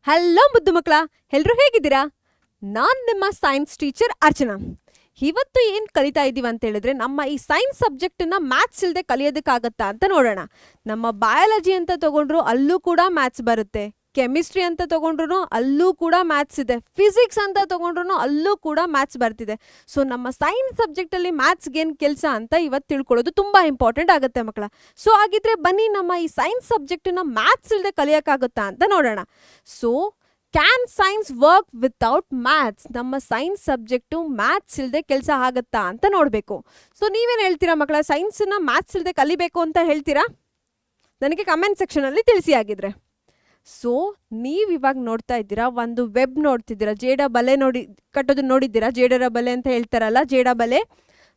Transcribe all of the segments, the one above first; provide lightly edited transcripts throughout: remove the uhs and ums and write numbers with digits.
Hello ಮುದ್ದು ಮಕ್ಕಳ, ಎಲ್ಲರೂ ಹೇಗಿದ್ದೀರಾ? ನಾನು ನಿಮ್ಮ ಸೈನ್ಸ್ ಟೀಚರ್ ಅರ್ಚನಾ. ಇವತ್ತು ಏನು ಕಲಿತಾ ಇದ್ದೀವಿ ಅಂತ ಹೇಳಿದ್ರೆ, ನಮ್ಮ ಈ ಸೈನ್ಸ್ ಸಬ್ಜೆಕ್ಟನ್ನ ಮ್ಯಾಥ್ಸ್ ಇಲ್ಲದೆ ಕಲಿಯೋದಕ್ಕಾಗತ್ತಾ ಅಂತ ನೋಡೋಣ. ನಮ್ಮ ಬಯಾಲಜಿ ಅಂತ ತಗೊಂಡ್ರು ಅಲ್ಲೂ ಕೂಡ ಮ್ಯಾಥ್ಸ್ ಬರುತ್ತೆ, ಕೆಮಿಸ್ಟ್ರಿ ಅಂತ ತಗೊಂಡ್ರು ಅಲ್ಲೂ ಕೂಡ ಮ್ಯಾಥ್ಸ್ ಇದೆ, ಫಿಸಿಕ್ಸ್ ಅಂತ ತಗೊಂಡ್ರು ಅಲ್ಲೂ ಕೂಡ ಮ್ಯಾಥ್ಸ್ ಬರ್ತಿದೆ. ಸೊ ನಮ್ಮ ಸೈನ್ಸ್ ಸಬ್ಜೆಕ್ಟಲ್ಲಿ ಮ್ಯಾಥ್ಸ್ಗೇನು ಕೆಲಸ ಅಂತ ಇವತ್ತು ತಿಳ್ಕೊಳ್ಳೋದು ತುಂಬ ಇಂಪಾರ್ಟೆಂಟ್ ಆಗುತ್ತೆ ಮಕ್ಕಳ. ಸೊ ಹಾಗಿದ್ರೆ ಬನ್ನಿ ನಮ್ಮ ಈ ಸೈನ್ಸ್ ಸಬ್ಜೆಕ್ಟನ್ನ ಮ್ಯಾಥ್ಸ್ ಇಲ್ಲದೆ ಕಲಿಯೋಕ್ಕಾಗುತ್ತಾ ಅಂತ ನೋಡೋಣ. So can science work without maths? ನಮ್ಮ ಸೈನ್ಸ್ ಸಬ್ಜೆಕ್ಟು ಮ್ಯಾಥ್ಸ್ ಇಲ್ಲದೆ ಕೆಲಸ ಆಗುತ್ತಾ ಅಂತ ನೋಡಬೇಕು. ಸೊ ನೀವೇನು ಹೇಳ್ತೀರಾ ಮಕ್ಕಳ? ಸೈನ್ಸನ್ನ ಮ್ಯಾಥ್ಸ್ ಇಲ್ಲದೆ ಕಲಿಬೇಕು ಅಂತ ಹೇಳ್ತೀರಾ? ನನಗೆ ಕಮೆಂಟ್ ಸೆಕ್ಷನಲ್ಲಿ ತಿಳಿಸಿ ಆಗಿದ್ರೆ. ಸೊ ನೀವು ಇವಾಗ ನೋಡ್ತಾ ಇದ್ದೀರಾ, ಒಂದು ವೆಬ್ ನೋಡ್ತಿದ್ದೀರಾ, ಜೇಡ ಬಲೆ ಕಟ್ಟೋದು ನೋಡಿದ್ದೀರಾ? ಜೇಡರ ಬಲೆ ಅಂತ ಹೇಳ್ತಾರಲ್ಲ, ಜೇಡ ಬಲೆ.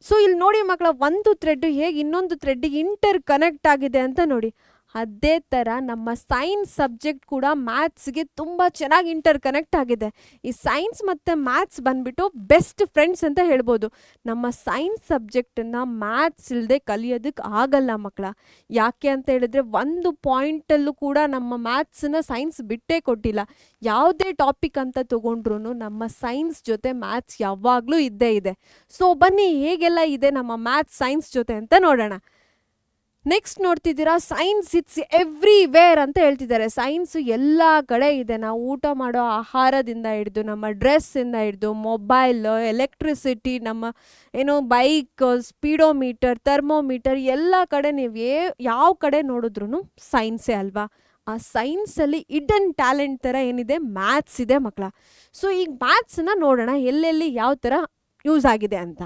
ಸೊ ಇಲ್ಲಿ ನೋಡಿ ಮಕ್ಕಳ, ಒಂದು ಥ್ರೆಡ್ ಹೇಗೆ ಇನ್ನೊಂದು ಥ್ರೆಡ್ಡಿಗೆ ಇಂಟರ್ ಕನೆಕ್ಟ್ ಆಗಿದೆ ಅಂತ ನೋಡಿ. ಅದೇ ಥರ ನಮ್ಮ ಸೈನ್ಸ್ ಸಬ್ಜೆಕ್ಟ್ ಕೂಡ ಮ್ಯಾಥ್ಸ್ಗೆ ತುಂಬ ಚೆನ್ನಾಗಿ ಇಂಟರ್ ಕನೆಕ್ಟ್ ಆಗಿದೆ. ಈ ಸೈನ್ಸ್ ಮತ್ತು ಮ್ಯಾಥ್ಸ್ ಬಂದ್ಬಿಟ್ಟು ಬೆಸ್ಟ್ ಫ್ರೆಂಡ್ಸ್ ಅಂತ ಹೇಳ್ಬೋದು. ನಮ್ಮ ಸೈನ್ಸ್ ಸಬ್ಜೆಕ್ಟನ್ನು ಮ್ಯಾಥ್ಸ್ ಇಲ್ಲದೆ ಕಲಿಯೋದಕ್ಕೆ ಆಗಲ್ಲ ಮಕ್ಕಳ. ಯಾಕೆ ಅಂತ ಹೇಳಿದ್ರೆ, ಒಂದು ಪಾಯಿಂಟಲ್ಲೂ ಕೂಡ ನಮ್ಮ ಮ್ಯಾಥ್ಸನ್ನ ಸೈನ್ಸ್ ಬಿಟ್ಟೇ ಕೊಟ್ಟಿಲ್ಲ. ಯಾವುದೇ ಟಾಪಿಕ್ ಅಂತ ತೊಗೊಂಡ್ರು ನಮ್ಮ ಸೈನ್ಸ್ ಜೊತೆ ಮ್ಯಾಥ್ಸ್ ಯಾವಾಗಲೂ ಇದ್ದೇ ಇದೆ. ಸೊ ಬನ್ನಿ, ಹೇಗೆಲ್ಲ ಇದೆ ನಮ್ಮ ಮ್ಯಾಥ್ಸ್ ಸೈನ್ಸ್ ಜೊತೆ ಅಂತ ನೋಡೋಣ. ನೆಕ್ಸ್ಟ್ ನೋಡ್ತಿದ್ದೀರಾ, ಸೈನ್ಸ್ ಇಟ್ಸ್ ಎವ್ರಿವೇರ್ ಅಂತ ಹೇಳ್ತಿದ್ದಾರೆ. ಸೈನ್ಸು ಎಲ್ಲ ಕಡೆ ಇದೆ. ನಾವು ಊಟ ಮಾಡೋ ಆಹಾರದಿಂದ ಹಿಡಿದು, ನಮ್ಮ ಡ್ರೆಸ್ಸಿಂದ ಹಿಡಿದು, ಮೊಬೈಲ್, ಎಲೆಕ್ಟ್ರಿಸಿಟಿ, ನಮ್ಮ ಬೈಕ್, ಸ್ಪೀಡೋಮೀಟರ್, ಥರ್ಮೋಮೀಟರ್, ಎಲ್ಲ ಕಡೆ ನೀವು ಯಾವ ಕಡೆ ನೋಡಿದ್ರು ಸೈನ್ಸೇ ಅಲ್ವಾ? ಆ ಸೈನ್ಸಲ್ಲಿ ಇಡನ್ ಟ್ಯಾಲೆಂಟ್ ಥರ ಏನಿದೆ, ಮ್ಯಾಥ್ಸ್ ಇದೆ ಮಕ್ಕಳ. ಸೊ ಈಗ ಮ್ಯಾಥ್ಸನ್ನ ನೋಡೋಣ ಎಲ್ಲೆಲ್ಲಿ ಯಾವ ಥರ ಯೂಸ್ ಆಗಿದೆ ಅಂತ.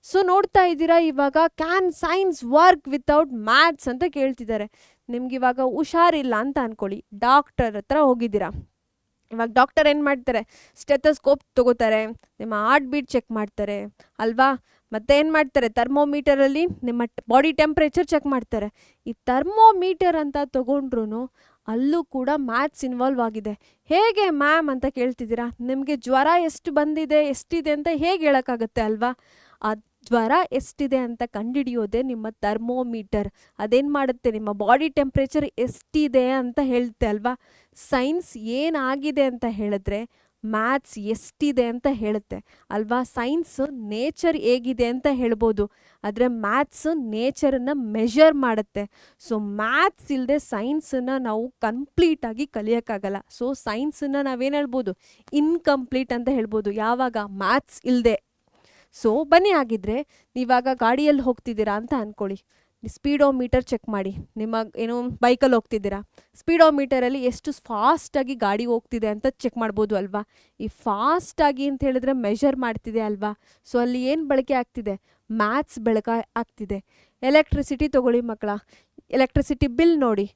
ಸೊ ನೋಡ್ತಾ ಇದ್ದೀರಾ, ಇವಾಗ can science work without maths ಅಂತ ಕೇಳ್ತಿದ್ದಾರೆ. ನಿಮ್ಗೆ ಇವಾಗ ಹುಷಾರಿಲ್ಲ ಅಂತ ಅಂದ್ಕೊಳ್ಳಿ, ಡಾಕ್ಟರ್ ಹತ್ರ ಹೋಗಿದ್ದೀರಾ. ಇವಾಗ ಡಾಕ್ಟರ್ ಏನು ಮಾಡ್ತಾರೆ? ಸ್ಟೆಥೋಸ್ಕೋಪ್ ತೊಗೋತಾರೆ, ನಿಮ್ಮ ಹಾರ್ಟ್ ಬೀಟ್ ಚೆಕ್ ಮಾಡ್ತಾರೆ ಅಲ್ವಾ? ಮತ್ತೆ ಏನು ಮಾಡ್ತಾರೆ? ಥರ್ಮೋಮೀಟರಲ್ಲಿ ನಿಮ್ಮ ಬಾಡಿ ಟೆಂಪ್ರೇಚರ್ ಚೆಕ್ ಮಾಡ್ತಾರೆ. ಈ ಥರ್ಮೋಮೀಟರ್ ಅಂತ ತೊಗೊಂಡ್ರು ಅಲ್ಲೂ ಕೂಡ ಮ್ಯಾಥ್ಸ್ ಇನ್ವಾಲ್ವ್ ಆಗಿದೆ. ಹೇಗೆ ಮ್ಯಾಮ್ ಅಂತ ಕೇಳ್ತಿದ್ದೀರಾ? ನಿಮಗೆ ಜ್ವರ ಎಷ್ಟು ಬಂದಿದೆ, ಎಷ್ಟಿದೆ ಅಂತ ಹೇಗೆ ಹೇಳೋಕ್ಕಾಗುತ್ತೆ ಅಲ್ವಾ? ಆ ಜ್ವರ ಎಷ್ಟಿದೆ ಅಂತ ಕಂಡುಹಿಡಿಯೋದೆ ನಿಮ್ಮ ಥರ್ಮೋಮೀಟರ್. ಅದೇನು ಮಾಡುತ್ತೆ? ನಿಮ್ಮ ಬಾಡಿ ಟೆಂಪ್ರೇಚರ್ ಎಷ್ಟಿದೆ ಅಂತ ಹೇಳುತ್ತೆ ಅಲ್ವಾ? ಸೈನ್ಸ್ ಏನಾಗಿದೆ ಅಂತ ಹೇಳಿದ್ರೆ ಮ್ಯಾಥ್ಸ್ ಎಷ್ಟಿದೆ ಅಂತ ಹೇಳುತ್ತೆ ಅಲ್ವಾ? ಸೈನ್ಸು ನೇಚರ್ ಹೇಗಿದೆ ಅಂತ ಹೇಳ್ಬೋದು, ಆದರೆ ಮ್ಯಾಥ್ಸು ನೇಚರನ್ನು ಮೆಷರ್ ಮಾಡುತ್ತೆ. ಸೊ ಮ್ಯಾಥ್ಸ್ ಇಲ್ಲದೆ ಸೈನ್ಸನ್ನು ನಾವು ಕಂಪ್ಲೀಟಾಗಿ ಕಲಿಯೋಕ್ಕಾಗಲ್ಲ. ಸೊ ಸೈನ್ಸನ್ನು ನಾವೇನು ಹೇಳ್ಬೋದು? ಇನ್ಕಂಪ್ಲೀಟ್ ಅಂತ ಹೇಳ್ಬೋದು, ಯಾವಾಗ? ಮ್ಯಾಥ್ಸ್ ಇಲ್ಲದೆ. ಸೊ ಬನ್ನಿ, ಆಗಿದ್ರೆ ನೀವಾಗ ಗಾಡಿಯಲ್ಲಿ ಹೋಗ್ತಿದ್ದೀರಾ ಅಂತ ಅಂದ್ಕೊಳ್ಳಿ. ಸ್ಪೀಡೋಮೀಟರ್ ಚೆಕ್ ಮಾಡಿ. ನಿಮ್ಮ ಬೈಕಲ್ಲಿ ಹೋಗ್ತಿದ್ದೀರಾ, ಸ್ಪೀಡೋಮೀಟರಲ್ಲಿ ಎಷ್ಟು ಫಾಸ್ಟಾಗಿ ಗಾಡಿ ಹೋಗ್ತಿದೆ ಅಂತ ಚೆಕ್ ಮಾಡ್ಬೋದು ಅಲ್ವಾ? ಈ ಫಾಸ್ಟಾಗಿ ಅಂತ ಹೇಳಿದ್ರೆ ಮೆಷರ್ ಮಾಡ್ತಿದೆ ಅಲ್ವಾ? ಸೊ ಅಲ್ಲಿ ಏನು ಬಳಕೆ ಆಗ್ತಿದೆ? ಮ್ಯಾಥ್ಸ್ ಬಳಕೆ ಆಗ್ತಿದೆ. ಎಲೆಕ್ಟ್ರಿಸಿಟಿ ತೊಗೊಳ್ಳಿ ಮಕ್ಕಳ, ಎಲೆಕ್ಟ್ರಿಸಿಟಿ ಬಿಲ್ ನೋಡಿ,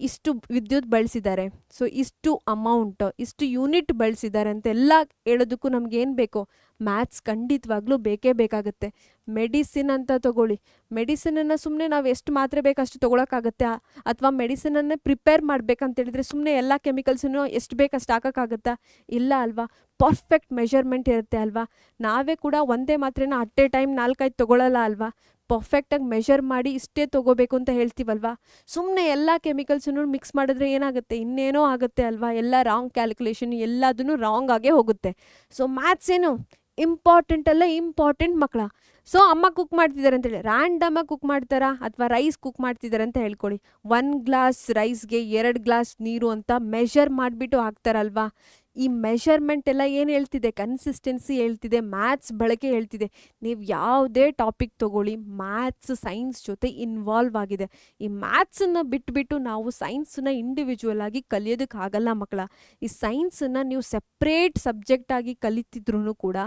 ಇಷ್ಟು ವಿದ್ಯುತ್ ಬಳಸಿದ್ದಾರೆ, ಸೊ ಇಷ್ಟು ಅಮೌಂಟ್, ಇಷ್ಟು ಯೂನಿಟ್ ಬಳಸಿದ್ದಾರೆ ಅಂತೆಲ್ಲ ಹೇಳೋದಕ್ಕೂ ನಮ್ಗೆ ಏನು ಬೇಕು? ಮ್ಯಾಥ್ಸ್ ಖಂಡಿತವಾಗ್ಲೂ ಬೇಕೇ ಬೇಕಾಗುತ್ತೆ. ಮೆಡಿಸಿನ್ ಅಂತ ತೊಗೊಳ್ಳಿ, ಮೆಡಿಸಿನನ್ನು ಸುಮ್ಮನೆ ನಾವು ಎಷ್ಟು ಮಾತ್ರೆ ಬೇಕು ಅಷ್ಟು ತೊಗೊಳಕ್ಕಾಗತ್ತೆ? ಅಥವಾ ಮೆಡಿಸಿನನ್ನೇ ಪ್ರಿಪೇರ್ ಮಾಡಬೇಕಂತೇಳಿದ್ರೆ ಸುಮ್ಮನೆ ಎಲ್ಲ ಕೆಮಿಕಲ್ಸನ್ನು ಎಷ್ಟು ಬೇಕು ಅಷ್ಟು ಹಾಕೋಕ್ಕಾಗತ್ತಾ? ಇಲ್ಲ ಅಲ್ವಾ? ಪರ್ಫೆಕ್ಟ್ ಮೆಷರ್ಮೆಂಟ್ ಇರುತ್ತೆ ಅಲ್ವಾ? ನಾವೇ ಕೂಡ ಒಂದೇ ಮಾತ್ರೆನ ಅಟ್ ಎ ಟೈಮ್ 4-5 ತೊಗೊಳ್ಳಲ್ಲ ಅಲ್ವಾ? ಪರ್ಫೆಕ್ಟಾಗಿ ಮೆಷರ್ ಮಾಡಿ ಇಷ್ಟೇ ತೊಗೋಬೇಕು ಅಂತ ಹೇಳ್ತೀವಲ್ವಾ? ಸುಮ್ಮನೆ ಎಲ್ಲ ಕೆಮಿಕಲ್ಸನ್ನು ಮಿಕ್ಸ್ ಮಾಡಿದ್ರೆ ಏನಾಗುತ್ತೆ? ಇನ್ನೇನೋ ಆಗುತ್ತೆ ಅಲ್ವಾ? ಎಲ್ಲ ರಾಂಗ್ ಕ್ಯಾಲ್ಕುಲೇಷನ್, ಎಲ್ಲದೂ ರಾಂಗ್ ಆಗೇ ಹೋಗುತ್ತೆ. ಸೊ ಮ್ಯಾಥ್ಸ್ ಏನು ಇಂಪಾರ್ಟೆಂಟ್ ಅಲ್ಲ, ಇಂಪಾರ್ಟೆಂಟ್ ಮಕ್ಕಳ. ಸೊ ಅಮ್ಮ ಕುಕ್ ಮಾಡ್ತಿದ್ದಾರೆ ಅಂತೇಳಿ ರ್ಯಾಂಡಮಾಗಿ ಕುಕ್ ಮಾಡ್ತಾರಾ? ಅಥವಾ ರೈಸ್ ಕುಕ್ ಮಾಡ್ತಿದ್ದಾರೆ ಅಂತ ಹೇಳ್ಕೊಳ್ಳಿ, 1 ಗ್ಲಾಸ್ ರೈಸ್ಗೆ 2 ಗ್ಲಾಸ್ ನೀರು ಅಂತ ಮೆಷರ್ ಮಾಡಿಬಿಟ್ಟು ಹಾಕ್ತಾರಲ್ವಾ? ಈ ಮೆಷರ್ಮೆಂಟ್ ಎಲ್ಲ ಏನು ಹೇಳ್ತಿದೆ? ಕನ್ಸಿಸ್ಟೆನ್ಸಿ ಹೇಳ್ತಿದೆ, ಮ್ಯಾಥ್ಸ್ ಬಳಕೆ ಹೇಳ್ತಿದೆ. ನೀವು ಯಾವುದೇ ಟಾಪಿಕ್ ತೊಗೊಳ್ಳಿ, ಮ್ಯಾಥ್ಸ್ ಸೈನ್ಸ್ ಜೊತೆ ಇನ್ವಾಲ್ವ್ ಆಗಿದೆ. ಈ ಮ್ಯಾಥ್ಸನ್ನು ಬಿಟ್ಬಿಟ್ಟು ನಾವು ಸೈನ್ಸನ್ನ ಇಂಡಿವಿಜುವಲ್ ಆಗಿ ಕಲಿಯೋದಕ್ಕಾಗಲ್ಲ ಮಕ್ಕಳ. ಈ ಸೈನ್ಸನ್ನು ನೀವು ಸೆಪ್ರೇಟ್ ಸಬ್ಜೆಕ್ಟಾಗಿ ಕಲಿತಿದ್ರೂ ಕೂಡ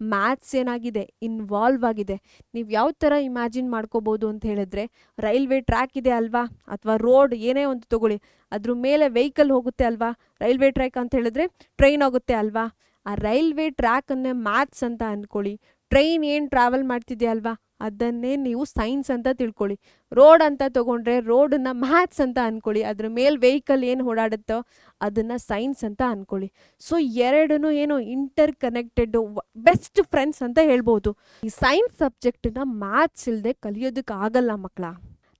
ಮ್ಯಾಥ್ಸ್ ಏನಾಗಿದೆ? ಇನ್ವಾಲ್ವ್ ಆಗಿದೆ. ನೀವು ಯಾವ ಥರ ಇಮ್ಯಾಜಿನ್ ಮಾಡ್ಕೋಬೋದು ಅಂತ ಹೇಳಿದ್ರೆ, ರೈಲ್ವೆ ಟ್ರ್ಯಾಕ್ ಇದೆ ಅಲ್ವಾ? ಅಥವಾ ರೋಡ್ ಏನೇ ಒಂದು ತೊಗೊಳ್ಳಿ, ಅದ್ರ ಮೇಲೆ ವೆಹಿಕಲ್ ಹೋಗುತ್ತೆ ಅಲ್ವಾ? ರೈಲ್ವೆ ಟ್ರ್ಯಾಕ್ ಅಂತ ಹೇಳಿದ್ರೆ ಟ್ರೈನ್ ಹೋಗುತ್ತೆ ಅಲ್ವಾ? ಆ ರೈಲ್ವೆ ಟ್ರ್ಯಾಕನ್ನೇ ಮ್ಯಾಥ್ಸ್ ಅಂತ ಅಂದ್ಕೊಳ್ಳಿ. ಟ್ರೈನ್ ಏನು ಟ್ರಾವೆಲ್ ಮಾಡ್ತಿದೆ ಅಲ್ವಾ? ಅದನ್ನೇ ನೀವು ಸೈನ್ಸ್ ಅಂತ ತಿಳ್ಕೊಳ್ಳಿ. ರೋಡ್ ಅಂತ ತೊಗೊಂಡ್ರೆ ರೋಡನ್ನು ಮ್ಯಾಥ್ಸ್ ಅಂತ ಅಂದ್ಕೊಳ್ಳಿ. ಅದ್ರ ಮೇಲೆ ವೆಹಿಕಲ್ ಏನು ಓಡಾಡುತ್ತೋ ಅದನ್ನು ಸೈನ್ಸ್ ಅಂತ ಅಂದ್ಕೊಳ್ಳಿ. ಸೊ ಎರಡೂ ಏನು ಇಂಟರ್ ಕನೆಕ್ಟೆಡ್ ಬೆಸ್ಟ್ ಫ್ರೆಂಡ್ಸ್ ಅಂತ ಹೇಳ್ಬೋದು. ಈ ಸೈನ್ಸ್ ಸಬ್ಜೆಕ್ಟನ್ನ ಮ್ಯಾಥ್ಸ್ ಇಲ್ಲದೆ ಕಲಿಯೋದಕ್ಕಾಗಲ್ಲ ಮಕ್ಕಳ.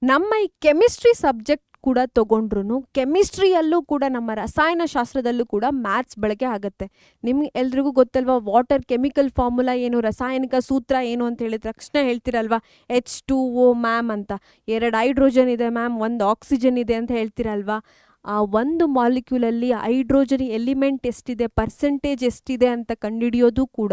ನಮ್ಮ ಈ ಕೆಮಿಸ್ಟ್ರಿ ಸಬ್ಜೆಕ್ಟ್ ಕೂಡ ತೊಗೊಂಡ್ರು ಕೆಮಿಸ್ಟ್ರಿಯಲ್ಲೂ ಕೂಡ ನಮ್ಮ ರಸಾಯನಶಾಸ್ತ್ರದಲ್ಲೂ ಕೂಡ ಮ್ಯಾಥ್ಸ್ ಬಳಕೆ ಆಗುತ್ತೆ. ನಿಮ್ಗೆ ಎಲ್ರಿಗೂ ಗೊತ್ತಲ್ವಾ ವಾಟರ್ ಕೆಮಿಕಲ್ ಫಾರ್ಮುಲಾ ಏನು, ರಾಸಾಯನಿಕ ಸೂತ್ರ ಏನು ಅಂತ ಹೇಳಿದ ತಕ್ಷಣ ಹೇಳ್ತೀರಲ್ವಾ H2O ಮ್ಯಾಮ್ ಅಂತ. 2 ಹೈಡ್ರೋಜನ್ ಇದೆ ಮ್ಯಾಮ್, 1 ಆಕ್ಸಿಜನ್ ಇದೆ ಅಂತ ಹೇಳ್ತೀರಲ್ವಾ. ಆ ಒಂದು ಮಾಲಿಕ್ಯೂಲಲ್ಲಿ ಹೈಡ್ರೋಜನ್ ಎಲಿಮೆಂಟ್ ಎಷ್ಟಿದೆ, ಪರ್ಸೆಂಟೇಜ್ ಎಷ್ಟಿದೆ ಅಂತ ಕಂಡುಹಿಡಿಯೋದು ಕೂಡ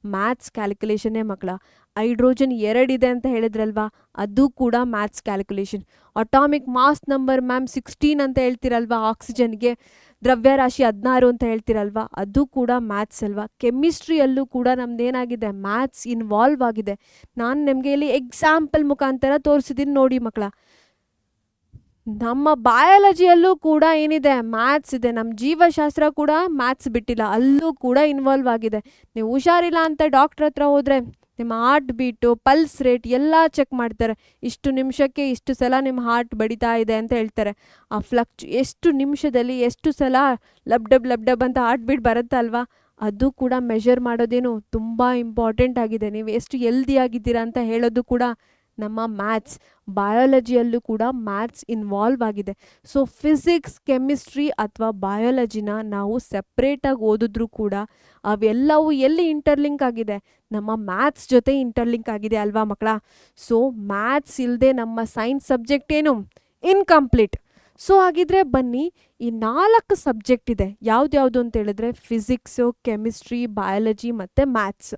ಮ್ಯಾಥ್ಸ್ ಕ್ಯಾಲ್ಕುಲೇಷನ್ನೇ ಮಕ್ಕಳ. ಹೈಡ್ರೋಜನ್ 2 ಇದೆ ಅಂತ ಹೇಳಿದ್ರಲ್ವಾ, ಅದು ಕೂಡ maths calculation. Atomic mass number ma'am 16 ಅಂತ ಹೇಳ್ತೀರಲ್ವಾ, ಆಕ್ಸಿಜನ್ಗೆ ದ್ರವ್ಯರಾಶಿ 16 ಅಂತ ಹೇಳ್ತೀರಲ್ವಾ, ಅದು ಕೂಡ ಮ್ಯಾಥ್ಸ್ ಅಲ್ವಾ. ಕೆಮಿಸ್ಟ್ರಿಯಲ್ಲೂ ಕೂಡ ನಮ್ದೇನಾಗಿದೆ, ಮ್ಯಾಥ್ಸ್ ಇನ್ವಾಲ್ವ್ ಆಗಿದೆ. ನಾನು ನಿಮಗೆ ಇಲ್ಲಿ ಎಕ್ಸಾಂಪಲ್ ಮುಖಾಂತರ ತೋರಿಸಿದ್ದೀನಿ ನೋಡಿ ಮಕ್ಕಳ. ನಮ್ಮ ಬಯಾಲಜಿಯಲ್ಲೂ ಕೂಡ ಏನಿದೆ, ಮ್ಯಾಥ್ಸ್ ಇದೆ. ನಮ್ಮ ಜೀವಶಾಸ್ತ್ರ ಕೂಡ ಮ್ಯಾಥ್ಸ್ ಬಿಟ್ಟಿಲ್ಲ, ಅಲ್ಲೂ ಕೂಡ ಇನ್ವಾಲ್ವ್ ಆಗಿದೆ. ನೀವು ಹುಷಾರಿಲ್ಲ ಅಂತ ಡಾಕ್ಟ್ರ್ ಹತ್ರ ಹೋದರೆ ನಿಮ್ಮ ಹಾರ್ಟ್ ಬೀಟು, ಪಲ್ಸ್ ರೇಟ್ ಎಲ್ಲ ಚೆಕ್ ಮಾಡ್ತಾರೆ. ಇಷ್ಟು ನಿಮಿಷಕ್ಕೆ ಇಷ್ಟು ಸಲ ನಿಮ್ಮ ಹಾರ್ಟ್ ಬಡಿತಾ ಇದೆ ಅಂತ ಹೇಳ್ತಾರೆ. ಆ ಎಷ್ಟು ನಿಮಿಷದಲ್ಲಿ ಎಷ್ಟು ಸಲ ಲಬ್ ಡಬ್ ಅಂತ ಹಾರ್ಟ್ ಬೀಟ್ ಬರುತ್ತಲ್ವಾ, ಅದು ಕೂಡ ಮೆಷರ್ ಮಾಡೋದೇನು ತುಂಬ ಇಂಪಾರ್ಟೆಂಟ್ ಆಗಿದೆ. ನೀವು ಎಷ್ಟು ಹೆಲ್ದಿ ಆಗಿದ್ದೀರಾ ಅಂತ ಹೇಳೋದು ಕೂಡ ನಮ್ಮ ಮ್ಯಾಥ್ಸ್. ಬಯಾಲಜಿಯಲ್ಲೂ ಕೂಡ ಮ್ಯಾಥ್ಸ್ ಇನ್ವಾಲ್ವ್ ಆಗಿದೆ. ಸೊ ಫಿಸಿಕ್ಸ್, ಕೆಮಿಸ್ಟ್ರಿ ಅಥವಾ ಬಯಾಲಜಿನ ನಾವು ಸೆಪ್ರೇಟಾಗಿ ಓದಿದ್ರೂ ಕೂಡ ಅವೆಲ್ಲವೂ ಎಲ್ಲಿ ಇಂಟರ್ಲಿಂಕ್ ಆಗಿದೆ, ನಮ್ಮ ಮ್ಯಾಥ್ಸ್ ಜೊತೆ ಇಂಟರ್ಲಿಂಕ್ ಆಗಿದೆ ಅಲ್ವಾ ಮಕ್ಕಳ. ಸೊ ಮ್ಯಾಥ್ಸ್ ಇಲ್ಲದೆ ನಮ್ಮ ಸೈನ್ಸ್ ಸಬ್ಜೆಕ್ಟ್ ಏನು, ಇನ್ಕಂಪ್ಲೀಟ್. ಸೊ ಹಾಗಿದ್ರೆ ಬನ್ನಿ, ಈ 4 ಸಬ್ಜೆಕ್ಟ್ ಇದೆ. ಯಾವ್ದ್ಯಾವುದು ಅಂತ ಹೇಳಿದ್ರೆ ಫಿಸಿಕ್ಸು, ಕೆಮಿಸ್ಟ್ರಿ, ಬಯಾಲಜಿ ಮತ್ತು ಮ್ಯಾಥ್ಸ್.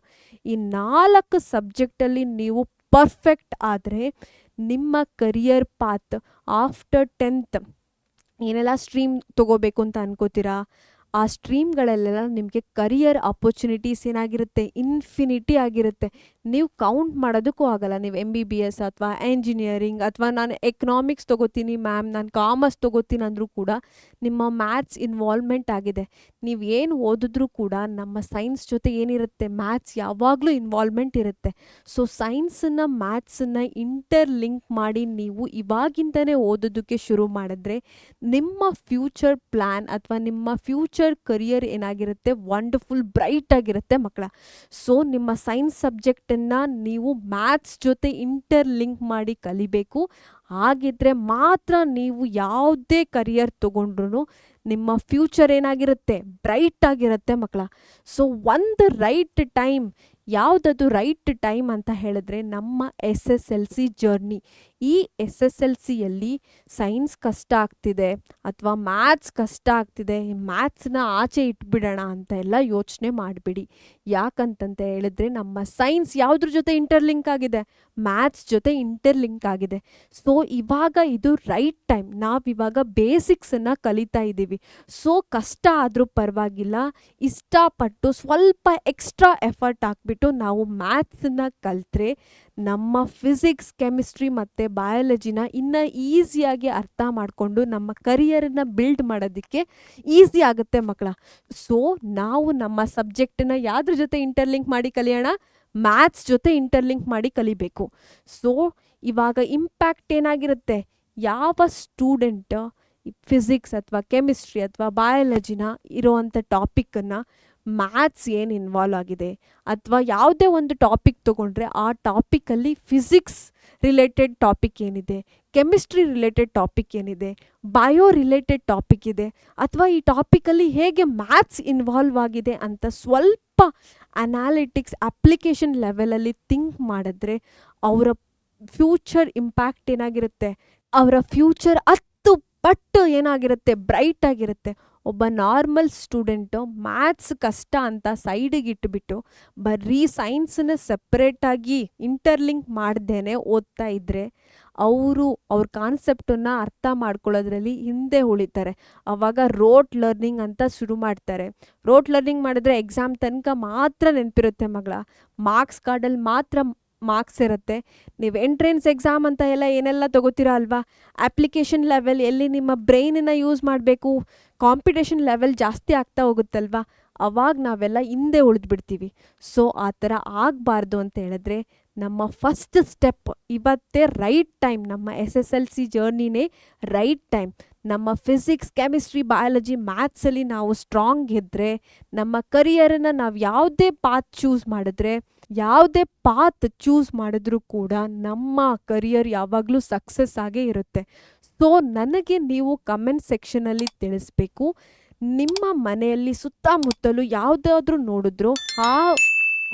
ಈ 4 ಸಬ್ಜೆಕ್ಟಲ್ಲಿ ನೀವು ಪರ್ಫೆಕ್ಟ್ ಆದರೆ ನಿಮ್ಮ ಕರಿಯರ್ ಪಾತ್ ಆಫ್ಟರ್ 10th ಏನೆಲ್ಲ ಸ್ಟ್ರೀಮ್ ತೊಗೋಬೇಕು ಅಂತ ಅನ್ಕೋತೀರಾ, ಆ ಸ್ಟ್ರೀಮ್ಗಳಲ್ಲೆಲ್ಲ ನಿಮಗೆ ಕರಿಯರ್ ಆಪರ್ಚುನಿಟೀಸ್ ಏನಾಗಿರುತ್ತೆ, ಇನ್ಫಿನಿಟಿ ಆಗಿರುತ್ತೆ. ನೀವು ಕೌಂಟ್ ಮಾಡೋದಕ್ಕೂ ಆಗಲ್ಲ. ನೀವು MBBS ಅಥವಾ ಎಂಜಿನಿಯರಿಂಗ್ ಅಥವಾ ನಾನು ಎಕನಾಮಿಕ್ಸ್ ತೊಗೋತೀನಿ ಮ್ಯಾಮ್, ನಾನು ಕಾಮರ್ಸ್ ತೊಗೋತೀನಿ ಅಂದರೂ ಕೂಡ ನಿಮ್ಮ ಮ್ಯಾಥ್ಸ್ ಇನ್ವಾಲ್ವ್ಮೆಂಟ್ ಆಗಿದೆ. ನೀವು ಏನು ಓದಿದ್ರೂ ಕೂಡ ನಮ್ಮ ಸೈನ್ಸ್ ಜೊತೆ ಏನಿರುತ್ತೆ, ಮ್ಯಾಥ್ಸ್ ಯಾವಾಗಲೂ ಇನ್ವಾಲ್ವ್ಮೆಂಟ್ ಇರುತ್ತೆ. ಸೊ ಸೈನ್ಸನ್ನು ಮ್ಯಾಥ್ಸನ್ನು ಇಂಟರ್ಲಿಂಕ್ ಮಾಡಿ ನೀವು ಇವಾಗಿಂದನೇ ಓದೋದಕ್ಕೆ ಶುರು ಮಾಡಿದ್ರೆ ನಿಮ್ಮ ಫ್ಯೂಚರ್ ಪ್ಲ್ಯಾನ್ ಅಥವಾ ನಿಮ್ಮ ಫ್ಯೂಚರ್ ಕರಿಯರ್ ಏನಾಗಿರುತ್ತೆ, ವಂಡರ್ಫುಲ್ ಬ್ರೈಟ್ ಆಗಿರುತ್ತೆ ಮಕ್ಕಳ. ಸೊ ನಿಮ್ಮ ಸೈನ್ಸ್ ಸಬ್ಜೆಕ್ಟನ್ನು ನೀವು ಮ್ಯಾಥ್ಸ್ ಜೊತೆ ಇಂಟರ್ಲಿಂಕ್ ಮಾಡಿ ಕಲಿಬೇಕು. ಹಾಗಿದ್ರೆ ಮಾತ್ರ ನೀವು ಯಾವುದೇ ಕರಿಯರ್ ತೊಗೊಂಡ್ರು ನಿಮ್ಮ ಫ್ಯೂಚರ್ ಏನಾಗಿರುತ್ತೆ, ಬ್ರೈಟ್ ಆಗಿರುತ್ತೆ ಮಕ್ಕಳ. ಸೊ ಒಂದು ರೈಟ್ ಟೈಮ್, ಯಾವುದದು ರೈಟ್ ಟೈಮ್ ಅಂತ ಹೇಳಿದ್ರೆ ನಮ್ಮ SSLC ಜರ್ನಿ. ಈ SSLCಯಲ್ಲಿ ಸೈನ್ಸ್ ಕಷ್ಟ ಆಗ್ತಿದೆ ಅಥವಾ ಮ್ಯಾಥ್ಸ್ ಕಷ್ಟ ಆಗ್ತಿದೆ, ಮ್ಯಾಥ್ಸ್ನ ಆಚೆ ಇಟ್ಬಿಡೋಣ ಅಂತ ಎಲ್ಲ ಯೋಚನೆ ಮಾಡಿಬಿಡಿ. ಯಾಕಂತಂತ ಹೇಳಿದ್ರೆ ನಮ್ಮ ಸೈನ್ಸ್ ಯಾವುದ್ರ ಜೊತೆ ಇಂಟರ್ಲಿಂಕ್ ಆಗಿದೆ, ಮ್ಯಾಥ್ಸ್ ಜೊತೆ ಇಂಟರ್ಲಿಂಕ್ ಆಗಿದೆ. ಸೊ ಇವಾಗ ಇದು ರೈಟ್ ಟೈಮ್. ನಾವಿವಾಗ ಬೇಸಿಕ್ಸನ್ನು ಕಲಿತಾ ಇದ್ದೀವಿ. ಸೊ ಕಷ್ಟ ಆದರೂ ಪರವಾಗಿಲ್ಲ, ಇಷ್ಟಪಟ್ಟು ಸ್ವಲ್ಪ ಎಕ್ಸ್ಟ್ರಾ ಎಫರ್ಟ್ ಹಾಕ್ಬಿಟ್ಟು ನಾವು ಮ್ಯಾಥ್ಸನ್ನು ಕಲಿತ್ರೆ ನಮ್ಮ ಫಿಸಿಕ್ಸ್, ಕೆಮಿಸ್ಟ್ರಿ ಮತ್ತು ಬಯಾಲಜಿನ ಇನ್ನು ಈಸಿಯಾಗಿ ಅರ್ಥ ಮಾಡಿಕೊಂಡು ನಮ್ಮ ಕರಿಯರನ್ನು ಬಿಲ್ಡ್ ಮಾಡೋದಕ್ಕೆ ಈಸಿ ಆಗುತ್ತೆ ಮಕ್ಕಳ. ಸೊ ನಾವು ನಮ್ಮ ಸಬ್ಜೆಕ್ಟನ್ನ ಯಾವ್ದ್ರ ಜೊತೆ ಇಂಟರ್ಲಿಂಕ್ ಮಾಡಿ ಕಲಿಯೋಣ, ಮ್ಯಾಥ್ಸ್ ಜೊತೆ ಇಂಟರ್ಲಿಂಕ್ ಮಾಡಿ ಕಲಿಬೇಕು. ಸೊ ಇವಾಗ ಇಂಪ್ಯಾಕ್ಟ್ ಏನಾಗಿರುತ್ತೆ, ಯಾವ ಸ್ಟೂಡೆಂಟ್ ಫಿಸಿಕ್ಸ್ ಅಥವಾ ಕೆಮಿಸ್ಟ್ರಿ ಅಥವಾ ಬಯಾಲಜಿನ ಇರೋವಂಥ ಟಾಪಿಕ್ಕನ್ನು ಮ್ಯಾಥ್ಸ್ ಏನು ಇನ್ವಾಲ್ವ್ ಆಗಿದೆ ಅಥವಾ ಯಾವುದೇ ಒಂದು ಟಾಪಿಕ್ ತೊಗೊಂಡ್ರೆ ಆ ಟಾಪಿಕಲ್ಲಿ ಫಿಸಿಕ್ಸ್ ರಿಲೇಟೆಡ್ ಟಾಪಿಕ್ ಏನಿದೆ, ಕೆಮಿಸ್ಟ್ರಿ ರಿಲೇಟೆಡ್ ಟಾಪಿಕ್ ಏನಿದೆ, ಬಯೋ ರಿಲೇಟೆಡ್ ಟಾಪಿಕ್ ಇದೆ, ಅಥವಾ ಈ ಟಾಪಿಕಲ್ಲಿ ಹೇಗೆ ಮ್ಯಾಥ್ಸ್ ಇನ್ವಾಲ್ವ್ ಆಗಿದೆ ಅಂತ ಸ್ವಲ್ಪ ಅನಾಲಿಟಿಕ್ಸ್ ಅಪ್ಲಿಕೇಶನ್ ಲೆವೆಲಲ್ಲಿ ಥಿಂಕ್ ಮಾಡಿದ್ರೆ ಅವರ ಫ್ಯೂಚರ್ ಇಂಪ್ಯಾಕ್ಟ್ ಏನಾಗಿರುತ್ತೆ, ಅವರ ಫ್ಯೂಚರ್ 10 ಪಟ್ಟು ಏನಾಗಿರುತ್ತೆ, ಬ್ರೈಟ್ ಆಗಿರುತ್ತೆ. ಒಬ್ಬ ನಾರ್ಮಲ್ ಸ್ಟೂಡೆಂಟು ಮ್ಯಾಥ್ಸ್ ಕಷ್ಟ ಅಂತ ಸೈಡಿಗೆ ಇಟ್ಬಿಟ್ಟು ಬರೀ ಸೈನ್ಸನ್ನ ಸಪ್ರೇಟಾಗಿ ಇಂಟರ್ಲಿಂಕ್ ಮಾಡ್ದೇನೆ ಓದ್ತಾ ಇದ್ದರೆ ಅವ್ರ ಕಾನ್ಸೆಪ್ಟನ್ನು ಅರ್ಥ ಮಾಡ್ಕೊಳ್ಳೋದ್ರಲ್ಲಿ ಹಿಂದೆ ಉಳಿತಾರೆ. ಆವಾಗ ರೋಟ್ ಲರ್ನಿಂಗ್ ಅಂತ ಶುರು ಮಾಡ್ತಾರೆ. ರೋಟ್ ಲರ್ನಿಂಗ್ ಮಾಡಿದ್ರೆ ಎಕ್ಸಾಮ್ ತನಕ ಮಾತ್ರ ನೆನಪಿರುತ್ತೆ ಮಗಳ, ಮಾರ್ಕ್ಸ್ ಕಾರ್ಡಲ್ಲಿ ಮಾತ್ರ ಮಾರ್ಕ್ಸ್ ಇರುತ್ತೆ. ನೀವು ಎಂಟ್ರೆನ್ಸ್ ಎಕ್ಸಾಮ್ ಅಂತ ಏನೆಲ್ಲ ತೊಗೋತೀರಾ ಅಲ್ವಾ, ಅಪ್ಲಿಕೇಶನ್ ಲೆವೆಲ್ ಎಲ್ಲಿ ನಿಮ್ಮ ಬ್ರೈನನ್ನು ಯೂಸ್ ಮಾಡಬೇಕು, ಕಾಂಪಿಟೇಷನ್ ಲೆವೆಲ್ ಜಾಸ್ತಿ ಆಗ್ತಾ ಹೋಗುತ್ತಲ್ವಾ, ಅವಾಗ ನಾವೆಲ್ಲ ಹಿಂದೆ ಉಳಿದ್ಬಿಡ್ತೀವಿ. ಸೊ ಆ ಥರ ಆಗಬಾರ್ದು ಅಂತ ಹೇಳಿದ್ರೆ ನಮ್ಮ ಫಸ್ಟ್ ಸ್ಟೆಪ್ ಇವತ್ತೇ ರೈಟ್ ಟೈಮ್. ನಮ್ಮ SSLC ಜರ್ನಿನೇ ರೈಟ್ ಟೈಮ್. ನಮ್ಮ ಫಿಸಿಕ್ಸ್, ಕೆಮಿಸ್ಟ್ರಿ, ಬಯಾಲಜಿ, ಮ್ಯಾಥ್ಸಲ್ಲಿ ನಾವು ಸ್ಟ್ರಾಂಗ್ ಇದ್ದರೆ ನಮ್ಮ ಕರಿಯರನ್ನು ನಾವು ಯಾವುದೇ ಪಾತ್ ಚೂಸ್ ಮಾಡಿದ್ರೆ ಯಾವುದೇ ಪಾತ್ ಚೂಸ್ ಮಾಡಿದ್ರೂ ಕೂಡ ನಮ್ಮ ಕರಿಯರ್ ಯಾವಾಗಲೂ ಸಕ್ಸಸ್ ಆಗೇ ಇರುತ್ತೆ. ಸೊ ನನಗೆ ನೀವು ಕಮೆಂಟ್ ಸೆಕ್ಷನಲ್ಲಿ ತಿಳಿಸ್ಬೇಕು, ನಿಮ್ಮ ಮನೆಯಲ್ಲಿ ಸುತ್ತಮುತ್ತಲು ಯಾವುದಾದ್ರೂ ನೋಡಿದ್ರು ಆ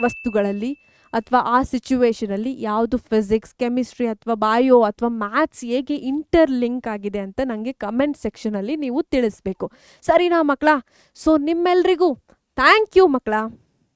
ವಸ್ತುಗಳಲ್ಲಿ ಅಥವಾ ಆ ಸಿಚುವೇಶನಲ್ಲಿ ಯಾವುದು ಫಿಸಿಕ್ಸ್, ಕೆಮಿಸ್ಟ್ರಿ ಅಥವಾ ಬಯೋ ಅಥವಾ ಮ್ಯಾಥ್ಸ್ ಹೇಗೆ ಇಂಟರ್ಲಿಂಕ್ ಆಗಿದೆ ಅಂತ ನನಗೆ ಕಮೆಂಟ್ ಸೆಕ್ಷನಲ್ಲಿ ನೀವು ತಿಳಿಸ್ಬೇಕು. ಸರಿನಾ ಮಕ್ಕಳ? ಸೊ ನಿಮ್ಮೆಲ್ರಿಗೂ ಥ್ಯಾಂಕ್ ಯು ಮಕ್ಕಳ.